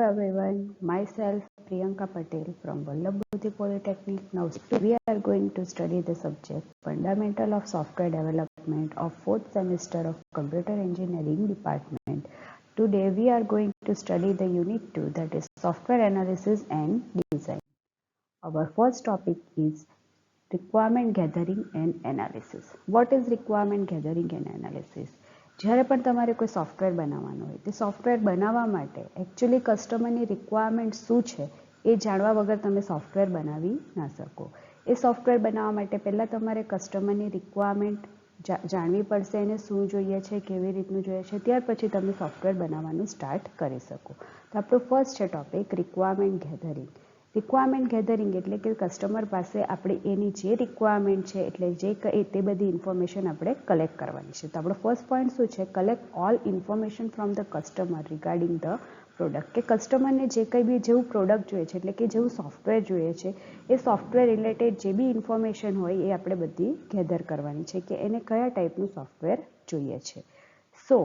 everyone, myself Priyanka Patel from Vallabh Polytechnic. Now we are going to study the subject Fundamental of Software Development of 4th semester of Computer Engineering Department. Today we are going to study the Unit 2, that is Software Analysis and Design. Our first topic is Requirement Gathering and Analysis. What is Requirement Gathering and Analysis? જ્યારે પણ તમારે કોઈ software બનાવવાનું હોય તે software બનાવવા માટે actually કસ્ટમરની requirement શું છે એ જાણવા વગર તમે સોફ્ટવેર બનાવી ના શકો. એ સોફ્ટવેર બનાવવા માટે પહેલાં તમારે કસ્ટમરની રિક્વાયરમેન્ટ જાણવી પડશે, એને શું જોઈએ છે, કેવી રીતનું જોઈએ છે, ત્યાર પછી તમે સોફ્ટવેર બનાવવાનું સ્ટાર્ટ કરી શકો. તો આપણું ફર્સ્ટ છે topic requirement gathering. Requirement gathering એટલે કે કસ્ટમર પાસે આપણે એની જે રિક્વાયરમેન્ટ છે એટલે જે તે બધી ઇન્ફોર્મેશન આપણે કલેક્ટ કરવાની છે. તો આપણો ફર્સ્ટ પોઈન્ટ શું છે? Collect all information from the customer regarding the product. કે કસ્ટમરને જે કંઈ બી જેવું પ્રોડક્ટ જોઈએ છે એટલે કે જેવું સોફ્ટવેર જોઈએ છે એ સોફ્ટવેર રિલેટેડ જે બી ઇન્ફોર્મેશન હોય એ આપણે બધી ગેધર કરવાની છે કે એને કયા ટાઈપનું સોફ્ટવેર જોઈએ છે. સો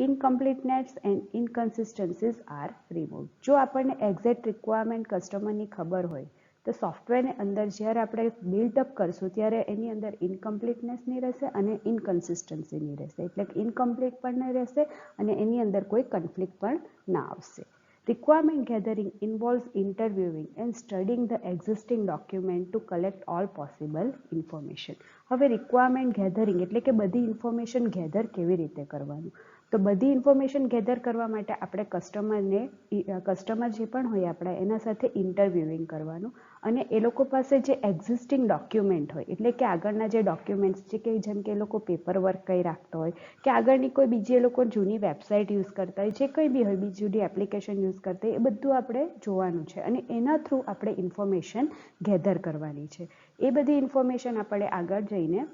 ઇનકમ્પ્લીટનેસ એન્ડ ઇનકન્સિસ્ટન્સીઝ આર રિમૂવ. જો આપણને એક્ઝેક્ટ રિક્વાયરમેન્ટ કસ્ટમરની ખબર હોય તો સોફ્ટવેરની અંદર જ્યારે આપણે બિલ્ડઅપ કરશું ત્યારે એની અંદર ઇનકમ્પ્લીટનેસ નહીં રહેશે અને ઇનકન્સિસ્ટન્સી નહીં રહેશે. એટલે કે ઇનકમ્પ્લીટ પણ નહીં રહેશે અને એની અંદર કોઈ કન્ફ્લિક્ટ પણ ના આવશે. Requirement gathering involves interviewing and studying the existing document to collect all possible information. હવે રિક્વાયરમેન્ટ ગેધરિંગ એટલે કે બધી ઇન્ફોર્મેશન ગેધર કેવી રીતે કરવાનું? તો બધી ઇન્ફોર્મેશન ગેધર કરવા માટે આપણે કસ્ટમર જે પણ હોય આપણે એના સાથે ઇન્ટરવ્યુઇંગ કરવાનું અને એ લોકો પાસે જે એક્ઝિસ્ટિંગ ડોક્યુમેન્ટ હોય એટલે કે આગળના જે ડોક્યુમેન્ટ્સ છે કે જેમ કે એ લોકો પેપર વર્ક કંઈ રાખતા હોય કે આગળની કોઈ બીજી એ લોકો જૂની વેબસાઇટ યુઝ કરતા હોય, જે કંઈ બી હોય બીજી જૂની એપ્લિકેશન યુઝ કરતા હોય, એ બધું આપણે જોવાનું છે અને એના થ્રુ આપણે ઇન્ફોર્મેશન ગેધર કરવાની છે. એ બધી ઇન્ફોર્મેશન આપણે આગળ જઈને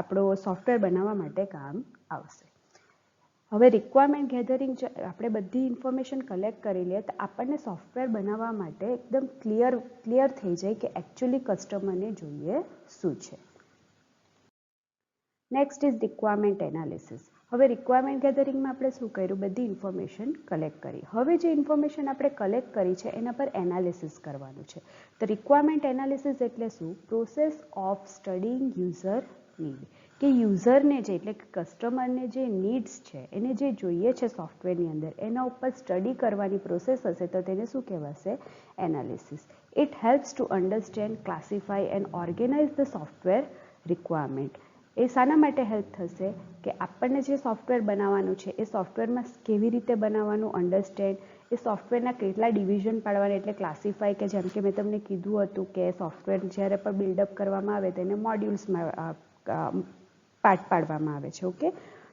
આપણો સોફ્ટવેર બનાવવા માટે કામ આવશે. હવે રિક્વાયરમેન્ટ ગેધરિંગ આપણે બધી ઇન્ફોર્મેશન કલેક્ટ કરી લઈએ તો આપણને સોફ્ટવેર બનાવવા માટે એકદમ ક્લિયર થઈ જાય કે એકચ્યુઅલી કસ્ટમરને જોઈએ શું છે. Next is requirement analysis. હવે રિક્વાયરમેન્ટ ગેધરિંગમાં આપણે શું કર્યું? બધી ઇન્ફોર્મેશન કલેક્ટ કરી. હવે જે ઇન્ફોર્મેશન આપણે કલેક્ટ કરી છે એના પર એનાલિસિસ કરવાનું છે. તો રિક્વાયરમેન્ટ એનાલિસિસ એટલે શું? Process of studying user need. કે યુઝરને જે એટલે કે કસ્ટમરને જે નીડ્સ છે એને જે જોઈએ છે સોફ્ટવેરની અંદર એના ઉપર સ્ટડી કરવાની પ્રોસેસ હશે તો તેને શું કહેવાશે? Analysis. It helps to understand, classify and organise the software requirement. એ શાના માટે હેલ્પ થશે? કે આપણને જે સોફ્ટવેર બનાવવાનું છે એ સોફ્ટવેરમાં કેવી રીતે બનાવવાનું, અન્ડરસ્ટેન્ડ, એ સોફ્ટવેરના કેટલા ડિવિઝન પાડવાના એટલે ક્લાસિફાય, કે જેમ કે મેં તમને કીધું હતું કે સોફ્ટવેર જ્યારે પણ બિલ્ડઅપ કરવામાં આવે તેને મોડ્યુલ્સમાં પાર્ટ પાડવામાં આવે છે. ઓકે,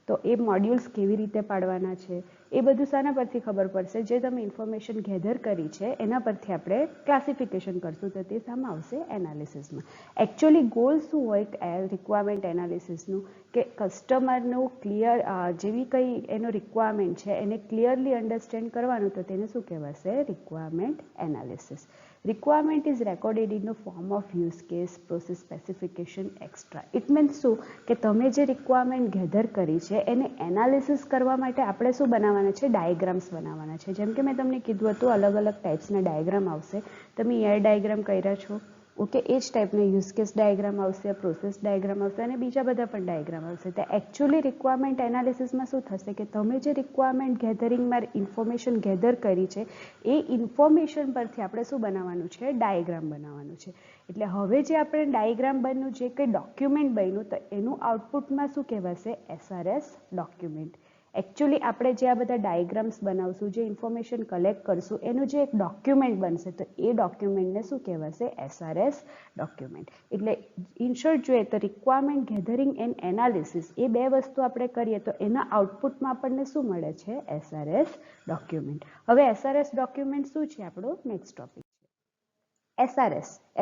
તો એ મોડ્યુલ્સ કેવી રીતે પાડવાના છે એ બધું શાના પરથી ખબર પડશે? જે તમે ઇન્ફોર્મેશન ગેધર કરી છે એના પરથી આપણે ક્લાસિફિકેશન કરશું તો તે શામાં આવશે? એનાલિસિસમાં. એકચ્યુઅલી ગોલ શું હોય રિક્વાયરમેન્ટ એનાલિસિસનું? કે કસ્ટમરનું ક્લિયર જેવી કંઈ એનો રિક્વાયરમેન્ટ છે એને ક્લિયરલી અન્ડરસ્ટેન્ડ કરવાનું તો તેને શું કહેવાશે? Requirement analysis. Requirement is recorded in the form of use case, process specification, extra. It means શું? કે તમે જે રિક્વાયરમેન્ટ ગેધર કરી છે એને એનાલિસિસ કરવા માટે આપણે શું બનાવવાના છે? ડાયાગ્રામ્સ બનાવવાના છે. જેમ કે મેં તમને કીધું હતું અલગ અલગ ટાઈપ્સના ડાયાગ્રામ આવશે. તમે એર ડાયાગ્રામ કર્યા છો, ઓકે, એ જ ટાઈપના યુઝ કેસ ડાયાગ્રામ આવશે, પ્રોસેસ ડાયાગ્રામ આવશે અને બીજા બધા પણ ડાયાગ્રામ આવશે. તો એકચ્યુઅલી રિક્વાયરમેન્ટ એનાલિસિસમાં શું થશે કે તમે જે રિક્વાયરમેન્ટ ગેધરિંગમાં ઇન્ફોર્મેશન ગેધર કરી છે એ ઇન્ફોર્મેશન પરથી આપણે શું બનાવવાનું છે? ડાયાગ્રામ બનાવવાનું છે. એટલે હવે જે આપણે ડાયાગ્રામ બન્યું, જે કંઈ ડોક્યુમેન્ટ બન્યું તો એનું આઉટપુટમાં શું કહેવાશે? SRS document. એકચ્યુઅલી આપણે જે આ બધા ડાયાગ્રામ્સ બનાવશું, જે ઇન્ફોર્મેશન કલેક્ટ કરશું એનું જે એક ડોક્યુમેન્ટ બનશે તો એ ડોક્યુમેન્ટને શું કહેવાશે? SRS document. એટલે ઇન શોર્ટ જોઈએ તો રિક્વાયરમેન્ટ ગેધરિંગ એન્ડ એનાલિસિસ એ બે વસ્તુ આપણે કરીએ તો એના આઉટપુટમાં આપણને શું મળે છે? SRS document. હવે SRS ડોક્યુમેન્ટ શું છે? આપણો નેક્સ્ટ ટોપિક છે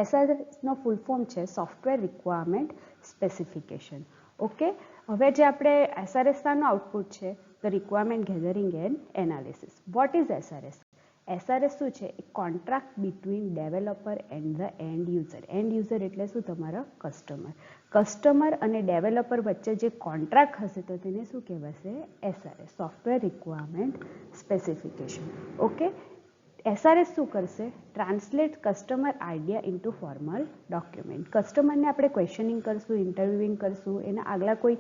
SRSનો ફૂલ ફોર્મ છે સોફ્ટવેર રિક્વાયરમેન્ટ સ્પેસિફિકેશન. ઓકે, હવે જે આપણે SRSનો આઉટપુટ છે તો requirement gathering and analysis. What is SRS? SRS શું છે? એક contract between developer and the and user. And user એટલે શું? તમારા કસ્ટમર. કસ્ટમર અને ડેવલપર વચ્ચે જે કોન્ટ્રાક્ટ હશે તો તેને શું કહેવાશે? SRS, software requirement specification. Okay, SRS શું કરશે? Translate customer idea into formal document. કસ્ટમરને આપણે ક્વેશ્ચનિંગ કરશું, ઇન્ટરવ્યુઇંગ કરશું, એના આગલા કોઈ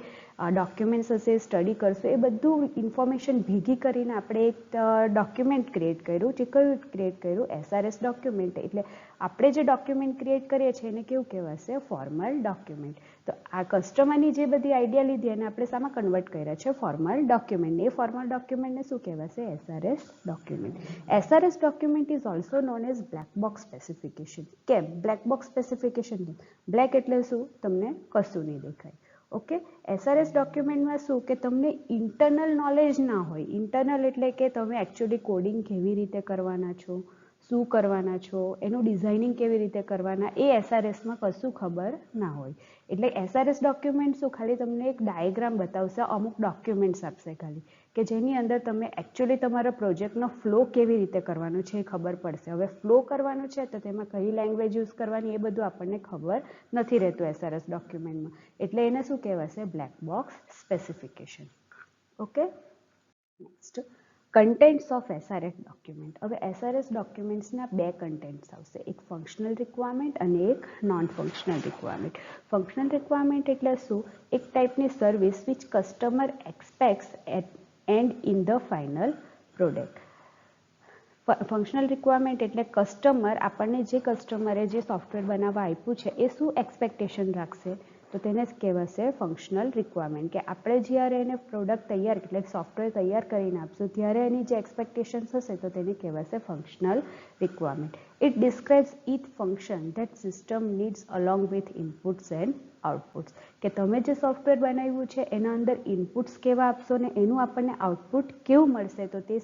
ડોક્યુમેન્ટ્સ હશે, સ્ટડી કરશું, એ બધું ઇન્ફોર્મેશન ભેગી કરીને આપણે એક ડોક્યુમેન્ટ ક્રિએટ કર્યું. જે કયું ક્રિએટ કર્યું? SRS document. એટલે આપણે જે ડોક્યુમેન્ટ ક્રિએટ કરીએ છીએ એને કેવું કહેવાશે? Formal document. તો આ કસ્ટમરની જે બધી આઈડિયા લીધી એને આપણે શામાં કન્વર્ટ કર્યા છે? Formal document. એ ફોર્મલ ડોક્યુમેન્ટને શું કહેવાશે? SRS document. SRS document is also known as black box specification. કેમ બ્લેક બોક્સ સ્પેસિફિકેશન? બ્લેક એટલે શું? તમને કશું નહીં દેખાય. ઓકે, SRS ડોક્યુમેન્ટમાં શું કે તમને ઇન્ટરનલ નોલેજ ના હોય. ઇન્ટરનલ એટલે કે તમે એકચ્યુઅલી કોડિંગ કેવી રીતે કરવાના છો, શું કરવાના છો, એનું ડિઝાઇનિંગ કેવી રીતે કરવાના, એ SRSમાં કશું ખબર ના હોય. એટલે SRS ડોક્યુમેન્ટ શું? ખાલી તમને એક ડાયાગ્રામ બતાવશે, અમુક ડોક્યુમેન્ટ્સ આપશે ખાલી, કે જેની અંદર તમે એકચ્યુઅલી તમારા પ્રોજેક્ટનો ફ્લો કેવી રીતે કરવાનો છે એ ખબર પડશે. હવે ફ્લો કરવાનું છે તો તેમાં કઈ લેંગ્વેજ યુઝ કરવાની એ બધું આપણને ખબર નથી રહેતું SRS ડોક્યુમેન્ટમાં. એટલે એને શું કહેવાશે? Black box specification. Okay, next contents of SRS document. હવે SRS ડોક્યુમેન્ટ્સના બે કન્ટેન્ટ્સ આવશે, એક ફંક્શનલ રિક્વાયરમેન્ટ અને એક non functional requirement. Functional requirement એટલે શું? એક ટાઈપની service which customer expects and in the final product. Functional requirement એટલે કસ્ટમર, આપણને જે કસ્ટમરે જે સોફ્ટવેર બનાવવા આપ્યું છે એ શું એક્સપેક્ટેશન રાખશે તો તેને કહેવાશે ફંક્શનલ રિક્વાયરમેન્ટ. કે આપણે જ્યારે એને પ્રોડક્ટ તૈયાર એટલે સોફ્ટવેર તૈયાર કરીને આપશું ત્યારે એની જે એક્સપેક્ટેશન્સ હશે તો તેને કહેવાશે functional requirement. It describes each function that system needs along with inputs and outputs. કે તમે જે સોફ્ટવેર બનાવ્યું છે એના અંદર ઇનપુટ્સ કેવા આપશો ને એનું આપણને આઉટપુટ કેવું મળશે તો તે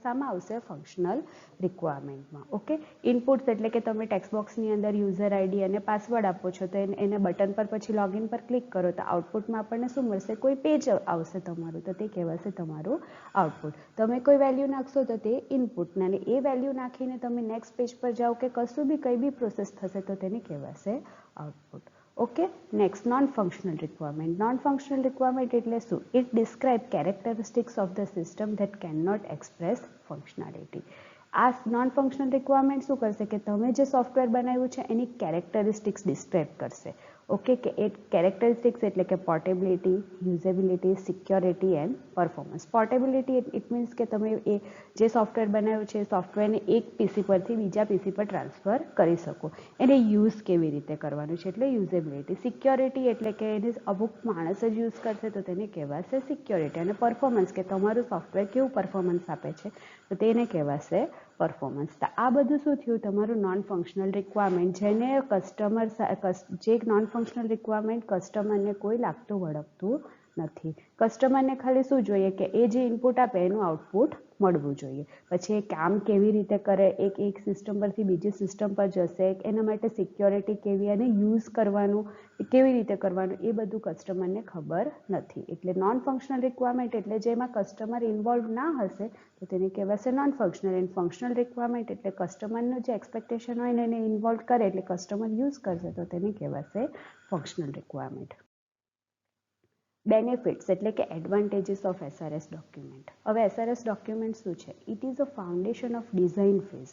શામાં આવશે? ફંક્શનલ રિક્વાયરમેન્ટમાં. ઓકે, ઇનપુટ્સ એટલે કે તમે ટેક્સ્ટ બોક્સની અંદર યુઝર આઈડી અને પાસવર્ડ આપો છો તો એને બટન પર પછી લોગિન પર ક્લિક કરો તો આઉટપુટમાં આપણને શું મળશે? કોઈ પેજ આવશે તમારું, તો તે કહેવાશે તમારું આઉટપુટ. તમે કોઈ વેલ્યુ નાખશો તો તે ઇનપુટ, અને એ વેલ્યુ નાખીને તમે નેક્સ્ટ પેજ પર જાઓ કે કશું બી કંઈ બી પ્રોસેસ થશે તો તેને કહેવાશે output. Okay, next non functional requirement. Non functional requirement એટલે શું? It describe characteristics of the system that can not express functionality. આ નોન ફંક્શનલ રિક્વાયરમેન્ટ શું કરશે કે તમે જે સોફ્ટવેર બનાવ્યું છે એની કેરેક્ટરિસ્ટિક્સ ડિસ્ક્રાઇબ કરશે. ઓકે, કે એ કેરેક્ટરિસ્ટિક્સ એટલે કે portability, usability, security and performance. Portability it means કે તમે એ જે સોફ્ટવેર બનાવ્યું છે એ સોફ્ટવેરને એક પીસી પરથી બીજા પીસી પર ટ્રાન્સફર કરી શકો. એને યુઝ કેવી રીતે કરવાનું છે એટલે યુઝેબિલિટી. સિક્યોરિટી એટલે કે એને અમુક માણસ જ યુઝ કરશે તો તેને કહેવાશે સિક્યોરિટી. અને પરફોર્મન્સ કે તમારું સોફ્ટવેર કેવું પરફોર્મન્સ આપે છે તો તેને કહેવાશે પરફોર્મન્સ. તો આ બધું શું થયું? તમારું નોન ફંક્શનલ રિક્વાયરમેન્ટ, જેને જે નોન ફંક્શનલ રિક્વાયરમેન્ટ કસ્ટમરને કોઈ લાગતું વળગતું નથી. કસ્ટમરને ખાલી શું જોઈએ કે એ જે ઇનપુટ આપે એનું આઉટપુટ મળવું જોઈએ. પછી એ કામ કેવી રીતે કરે, એક સિસ્ટમ પરથી બીજી સિસ્ટમ પર જશે, એના માટે સિક્યોરિટી કેવી અને યુઝ કરવાનું કેવી રીતે કરવાનું એ બધું કસ્ટમરને ખબર નથી. એટલે નોન ફંક્શનલ રિક્વાયરમેન્ટ એટલે જેમાં કસ્ટમર ઇન્વોલ્વ ના હશે તો તેને કહેવાશે non functional. And functional requirement એટલે કસ્ટમરનું જે એક્સપેક્ટેશન હોય ને એને ઇન્વોલ્વ કરે એટલે કસ્ટમર યુઝ કરશે તો તેને કહેવાશે ફંક્શનલ રિક્વાયરમેન્ટ. બેનિફિટ્સ એટલે કે એડવાન્ટેજીસ ઓફ SRS ડોક્યુમેન્ટ. હવે SRS ડોક્યુમેન્ટ શું છે? It is a foundation of design phase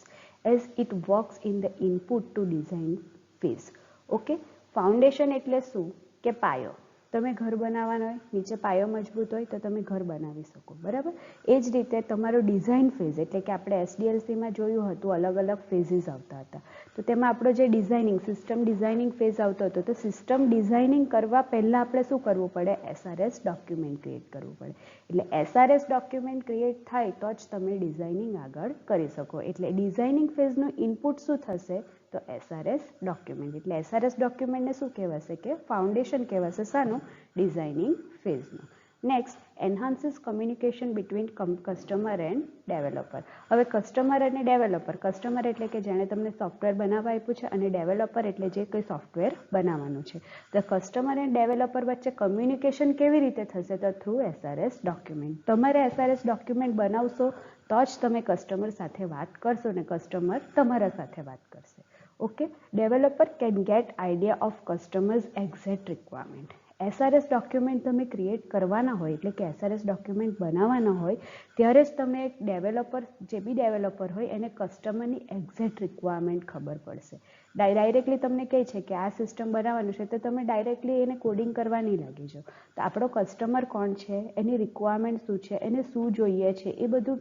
as it works in the input to design phase. Okay, foundation એટલે શું કે પાયો. તમે ઘર બનાવવાના હોય, નીચે પાયો મજબૂત હોય તો તમે ઘર બનાવી શકો, બરાબર. એ જ રીતે તમારો ડિઝાઇન ફેઝ એટલે કે આપણે SDLCમાં જોયું હતું અલગ અલગ ફેઝિસ આવતા હતા. તો તેમાં આપણો જે ડિઝાઇનિંગ સિસ્ટમ ડિઝાઇનિંગ ફેઝ આવતો હતો તો સિસ્ટમ ડિઝાઇનિંગ કરવા પહેલાં આપણે શું કરવું પડે? SRS ડોક્યુમેન્ટ ક્રિએટ કરવું પડે. એટલે SRS ડોક્યુમેન્ટ ક્રિએટ થાય તો જ તમે ડિઝાઇનિંગ આગળ કરી શકો. એટલે ડિઝાઇનિંગ ફેઝનું ઇનપુટ શું થશે તો SRS ડોક્યુમેન્ટ. એટલે SRS ડોક્યુમેન્ટને શું કહેવાશે કે ફાઉન્ડેશન કહેવાશે શાનું? ડિઝાઇનિંગ ફેઝનું. Next, enhances communication between customer and developer. હવે કસ્ટમર અને ડેવલપર, કસ્ટમર એટલે કે જેણે તમને સોફ્ટવેર બનાવવા આપ્યું છે અને ડેવલપર એટલે જે કોઈ સોફ્ટવેર બનાવવાનું છે. તો કસ્ટમર એન્ડ ડેવલપર વચ્ચે કમ્યુનિકેશન કેવી રીતે થશે તો થ્રુ SRS ડોક્યુમેન્ટ. તમારે SRS ડોક્યુમેન્ટ બનાવશો તો જ તમે કસ્ટમર સાથે વાત કરશો ને કસ્ટમર તમારા સાથે વાત કરશે. Okay, developer can get idea of customers exact requirement. SRS document તમે ક્રિએટ કરવાના હોય એટલે કે SRS ડોક્યુમેન્ટ બનાવવાના હોય ત્યારે જ તમે ડેવલપર જે બી ડેવલપર હોય એને કસ્ટમરની એક્ઝેક્ટ રિક્વાયરમેન્ટ ખબર પડશે. ડાયરેક્ટલી તમને કહે છે કે આ સિસ્ટમ બનાવવાનું છે તો તમે ડાયરેક્ટલી એને કોડિંગ કરવા નહીં લાગી જાઓ. તો આપણો કસ્ટમર કોણ છે, એની રિક્વાયરમેન્ટ શું છે, એને શું જોઈએ છે, એ બધું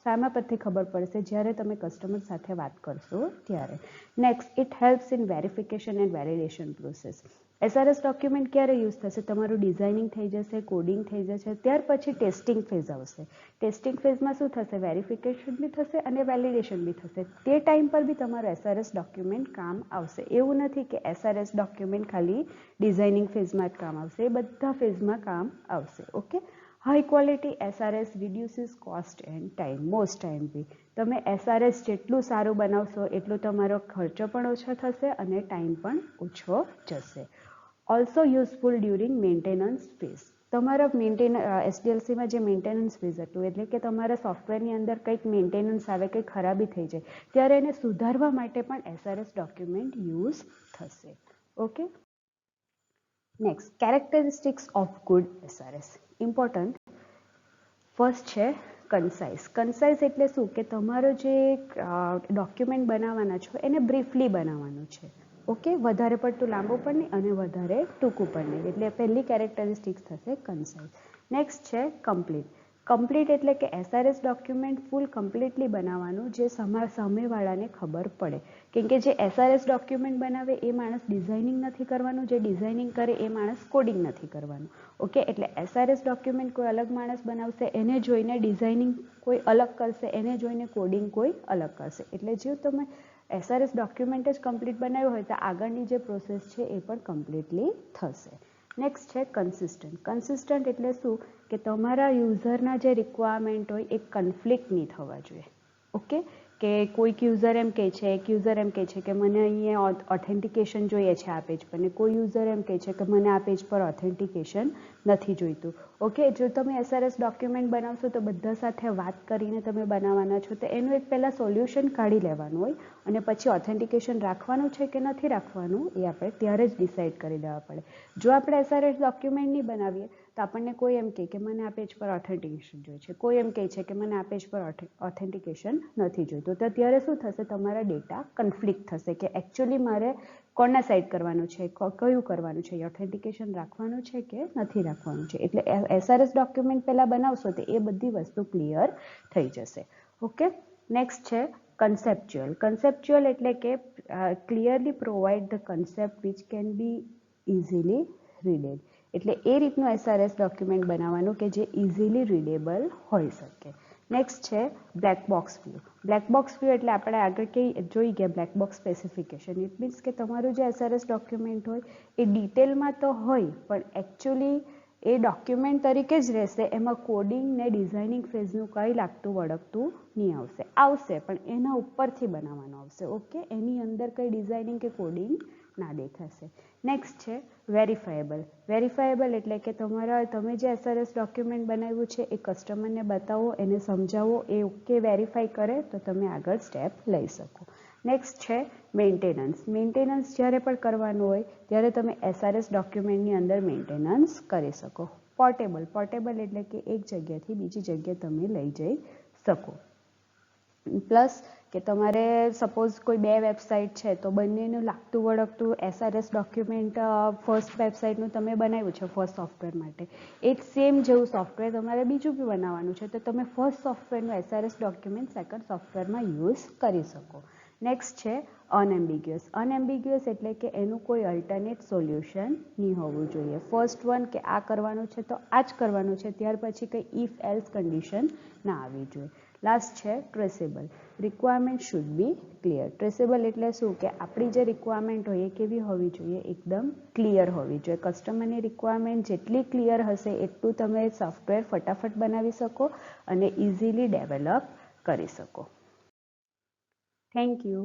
શાના પરથી ખબર પડશે જ્યારે તમે કસ્ટમર સાથે વાત કરશો ત્યારે. Next, it helps in verification and validation process. SRS document ક્યારે યુઝ થશે? તમારું ડિઝાઇનિંગ થઈ જશે, કોડિંગ થઈ જશે, ત્યાર પછી ટેસ્ટિંગ ફેઝ આવશે. ટેસ્ટિંગ ફેઝમાં શું થશે? વેરિફિકેશન બી થશે અને વેલિડેશન બી થશે. તે ટાઈમ પર બી તમારું SRS ડોક્યુમેન્ટ કામ આવશે. એવું નથી કે SRS ડોક્યુમેન્ટ ખાલી ડિઝાઇનિંગ ફેઝમાં જ કામ આવશે, એ બધા ફેઝમાં કામ આવશે. Okay, high quality SRS reduces cost and time. Most time be તમે SRS જેટલું સારું બનાવશો એટલો તમારો ખર્ચો પણ ઓછો થશે અને ટાઈમ પણ ઓછો જશે. Also useful during maintenance phase. તમારા SDLCમાં જે મેન્ટેનન્સ ફેઝ હતું એટલે કે તમારા સોફ્ટવેરની અંદર કંઈક મેન્ટેનન્સ આવે, કંઈક ખરાબી થઈ જાય ત્યારે એને સુધારવા માટે પણ SRS ડોક્યુમેન્ટ યુઝ થશે. Okay, next, characteristics of good SRS. Important. First છે કન્સાઇઝ. કન્સાઇઝ એટલે શું કે તમારો જે ડોક્યુમેન્ટ બનાવવાના છો એને બ્રીફલી બનાવવાનું છે. ઓકે, વધારે પડતું લાંબુ પણ નહીં અને વધારે ટૂંકું પણ નહીં. એટલે પહેલી કેરેક્ટરિસ્ટિક્સ થશે કન્સાઇઝ. નેક્સ્ટ છે કમ્પ્લીટ. કમ્પ્લીટ એટલે કે SRS ડોક્યુમેન્ટ ફૂલ કમ્પ્લીટલી બનાવવાનું જે સામેવાળાને ખબર પડે. કેમ કે જે SRS ડોક્યુમેન્ટ બનાવે એ માણસ ડિઝાઇનિંગ નથી કરવાનું, જે ડિઝાઇનિંગ કરે એ માણસ કોડિંગ નથી કરવાનું. ઓકે, એટલે SRS ડોક્યુમેન્ટ કોઈ અલગ માણસ બનાવશે, એને જોઈને ડિઝાઇનિંગ કોઈ અલગ કરશે, એને જોઈને કોડિંગ કોઈ અલગ કરશે. એટલે જો તમે SRS ડોક્યુમેન્ટ જ કમ્પ્લીટ બનાવ્યું હોય તો આગળની જે પ્રોસેસ છે એ પણ કમ્પ્લીટલી થશે. નેક્સ્ટ છે કન્સિસ્ટન્ટ. કન્સિસ્ટન્ટ એટલે શું કે તમારા યુઝરના જે રિક્વાયરમેન્ટ હોય એ કન્ફ્લિક્ટ નહીં થવા જોઈએ. ઓકે, કે કોઈક યુઝર એમ કહે છે, એક યુઝર એમ કહે છે કે મને અહીંયા ઓથેન્ટિકેશન જોઈએ છે આ પેજ પર, ને કોઈ યુઝર એમ કહે છે કે મને આ પેજ પર ઓથેન્ટિકેશન નથી જોઈતું. ઓકે, જો તમે SRS ડોક્યુમેન્ટ બનાવશો તો બધા સાથે વાત કરીને તમે બનાવવાના છો તો એનું એક પહેલાં સોલ્યુશન કાઢી લેવાનું હોય અને પછી ઓથેન્ટિકેશન રાખવાનું છે કે નથી રાખવાનું એ આપણે ત્યારે જ ડિસાઇડ કરી દેવા પડે. જો આપણે SRS ડોક્યુમેન્ટ નહીં બનાવીએ તો આપણને કોઈ એમ કહે કે મને આ પેજ પર ઓથેન્ટિકેશન જોઈએ છે, કોઈ એમ કહે છે કે મને આ પેજ પર ઓથેન્ટિકેશન નથી જોઈતું. તો ત્યારે શું થશે? તમારા ડેટા કન્ફ્લિક્ટ થશે કે એકચ્યુઅલી મારે કોના સાઇડ કરવાનું છે, કયું કરવાનું છે, ઓથેન્ટિકેશન રાખવાનું છે કે નથી રાખવાનું છે. એટલે SRS ડોક્યુમેન્ટ પહેલાં બનાવશો તો એ બધી વસ્તુ ક્લિયર થઈ જશે. ઓકે, નેક્સ્ટ છે કન્સેપ્ચ્યુઅલ. કન્સેપ્ચ્યુઅલ એટલે કે clearly provide the concept which can be easily readed. એટલે એ રીતનું SRS ડોક્યુમેન્ટ બનાવવાનું કે જે ઇઝીલી રીડેબલ હોઈ શકે. નેક્સ્ટ છે black box view. Black box view એટલે આપણે આગળ જોઈ ગયા black box specification. It means કે તમારું જે SRS ડોક્યુમેન્ટ હોય એ ડિટેલમાં તો હોય પણ એકચ્યુઅલી એ ડોક્યુમેન્ટ તરીકે જ રહેશે, એમાં કોડિંગ ને ડિઝાઇનિંગ ફેઝનું કંઈ લાગતું વળગતું નહીં આવશે પણ એના ઉપરથી બનાવવાનું આવશે. ઓકે, એની અંદર કંઈ ડિઝાઇનિંગ કે કોડિંગ ના દેખાશે. નેક્સ્ટ છે વેરીફાયેબલ. વેરીફાયેબલ એટલે કે તમે જે SRS ડોક્યુમેન્ટ બનાવ્યું છે એ કસ્ટમરને બતાવો, એને સમજાવો, એ ઓકે વેરીફાઈ કરે તો તમે આગળ સ્ટેપ લઈ શકો. નેક્સ્ટ છે મેન્ટેનન્સ. મેન્ટેનન્સ જ્યારે પણ કરવાનું હોય ત્યારે તમે SRS ડોક્યુમેન્ટની અંદર મેન્ટેનન્સ કરી શકો. પોર્ટેબલ. પોર્ટેબલ એટલે કે એક જગ્યાથી બીજી જગ્યાએ તમે લઈ જઈ શકો. પ્લસ કે તમારે સપોઝ કોઈ બે વેબસાઇટ છે તો બંનેનું લાગતું વળગતું SRS ડોક્યુમેન્ટ ફર્સ્ટ વેબસાઇટનું તમે બનાવ્યું છે ફર્સ્ટ સોફ્ટવેર માટે, એ જ સેમ જેવું સોફ્ટવેર તમારે બીજું બી બનાવવાનું છે તો તમે ફર્સ્ટ સોફ્ટવેરનું SRS ડોક્યુમેન્ટ સેકન્ડ સોફ્ટવેરમાં યુઝ કરી શકો. નેક્સ્ટ છે અનએમ્બિગ્યુઅસ. અનએમ્બિગ્યુઅસ એટલે કે એનું કોઈ અલ્ટરનેટ સોલ્યુશન નહીં હોવું જોઈએ. ફર્સ્ટ વન કે આ કરવાનું છે તો આ જ કરવાનું છે, ત્યાર પછી કંઈ ઇફ એલ્સ કન્ડિશન ના આવવી જોઈએ. લાસ્ટ છે traceable. Requirement should be clear. Traceable એટલે શું કે આપણી જે રિક્વાયરમેન્ટ હોય એ કેવી હોવી જોઈએ? એકદમ ક્લિયર હોવી જોઈએ. કસ્ટમરની રિક્વાયરમેન્ટ જેટલી ક્લિયર હશે એટલું તમે સોફ્ટવેર ફટાફટ બનાવી શકો અને ઇઝીલી ડેવલપ કરી શકો. Thank you.